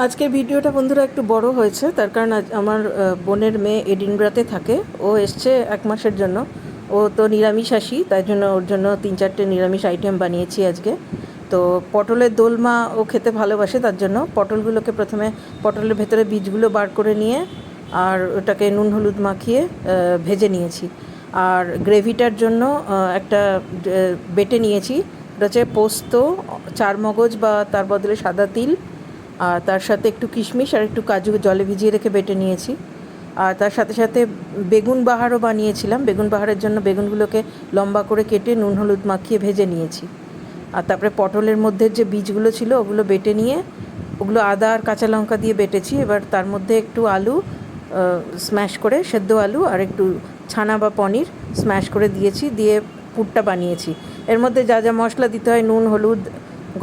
আজকের ভিডিওটা বন্ধুরা একটু বড় হয়েছে, তার কারণ আজ আমার বোনের মেয়ে এডিনব্রাতে থাকে। ও এসছে 1 মাসের জন্য। ও তো নিরামিষাশী, তাই জন্য ওর জন্য 3-4টে নিরামিষ আইটেম বানিয়েছি আজকে। তো পটলের দোলমা ও খেতে ভালোবাসে, তার জন্য পটলগুলোকে প্রথমে পটলের ভেতরে বীজগুলো বার করে নিয়ে আর ওটাকে নুন হলুদ মাখিয়ে ভেজে নিয়েছি। আর গ্রেভিটার জন্য একটা বেটে নিয়েছি। ওটা হচ্ছে পোস্ত, চারমগজ বা তার বদলে সাদা তিল, আর তার সাথে একটু কিশমিশ আর একটু কাজু জলে ভিজিয়ে রেখে বেটে নিয়েছি। আর তার সাথে সাথে বেগুন বাহারও বানিয়েছিলাম। বেগুন বাহারের জন্য বেগুনগুলোকে লম্বা করে কেটে নুন হলুদ মাখিয়ে ভেজে নিয়েছি। আর তারপরে পটলের মধ্যে যে বীজগুলো ছিল ওগুলো বেটে নিয়ে ওগুলো আদা আর কাঁচা লঙ্কা দিয়ে বেটেছি। এবার তার মধ্যে একটু আলু স্ম্যাশ করে, সেদ্ধ আলু আর একটু ছানা বা পনির স্ম্যাশ করে দিয়েছি, দিয়ে পুরটা বানিয়েছি। এর মধ্যে যা যা মশলা দিতে হয়, নুন হলুদ,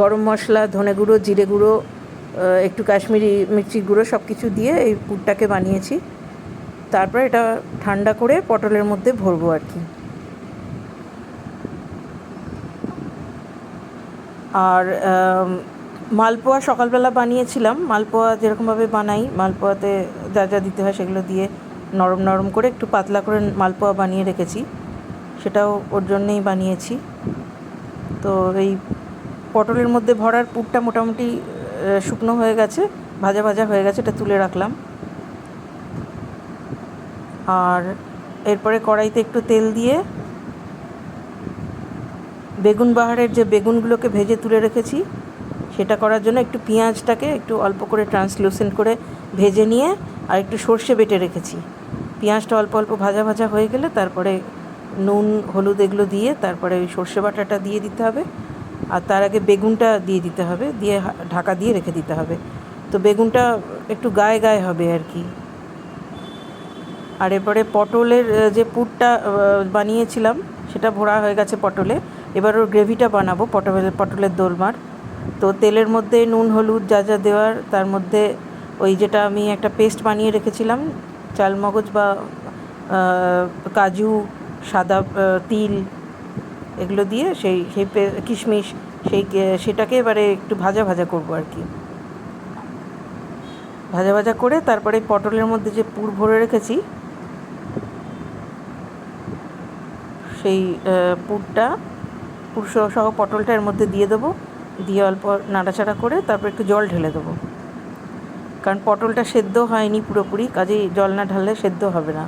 গরম মশলা, ধনে গুঁড়ো, জিরে গুঁড়ো, একটু কাশ্মীরি মির্চির গুঁড়ো সব কিছু দিয়ে এই পুরটাকে বানিয়েছি। তারপর এটা ঠান্ডা করে পটলের মধ্যে ভরবো আর কি। আর মালপোয়া সকালবেলা বানিয়েছিলাম। মালপোয়া যেরকমভাবে বানাই, মালপোয়াতে যা যা দিতে হয় সেগুলো দিয়ে নরম নরম করে একটু পাতলা করে মালপোয়া বানিয়ে রেখেছি, সেটাও ওর জন্যেই বানিয়েছি। তো এই পটলের মধ্যে ভরার পুরটা মোটামুটি শুকনো হয়ে গেছে, ভাজা ভাজা হয়ে গেছে, এটা তুলে রাখলাম। আর এরপরে কড়াইতে একটু তেল দিয়ে বেগুন বাহারের যে বেগুনগুলোকে ভেজে তুলে রেখেছি সেটা করার জন্য একটু পেঁয়াজটাকে একটু অল্প করে ট্রান্সলুসেন্ট করে ভেজে নিয়ে আর একটু সর্ষে বেটে রেখেছি। পেঁয়াজটা অল্প অল্প ভাজা ভাজা হয়ে গেলে তারপরে নুন হলুদ এগুলো দিয়ে তারপরে ওই সর্ষে বাটাটা দিয়ে দিতে হবে। আর তার আগে বেগুনটা দিয়ে দিতে হবে, দিয়ে ঢাকা দিয়ে রেখে দিতে হবে। তো বেগুনটা একটু গায়ে গায়ে হবে আর কি। আর এরপরে পটলের যে পুরটা বানিয়েছিলাম সেটা ভরা হয়ে গেছে পটলে। এবার ওর গ্রেভিটা বানাবো পটলের দোলমার। তো তেলের মধ্যে নুন হলুদ যা যা দেওয়ার, তার মধ্যে ওই যেটা আমি একটা পেস্ট বানিয়ে রেখেছিলাম চালমগজ বা কাজু, সাদা তিল এগুলো দিয়ে সেই সেই কিশমিশ সেটাকে এবারে একটু ভাজা ভাজা করবো আর কি। ভাজা ভাজা করে তারপরে পটলের মধ্যে যে পুর ভরে রেখেছি সেই পুর সহ পটলটা এর মধ্যে দিয়ে দেবো, দিয়ে অল্প নাড়াচাড়া করে তারপর একটু জল ঢেলে দেবো, কারণ পটলটা সেদ্ধ হয়নি পুরোপুরি, কাজেই জল না ঢাললে সেদ্ধ হবে না।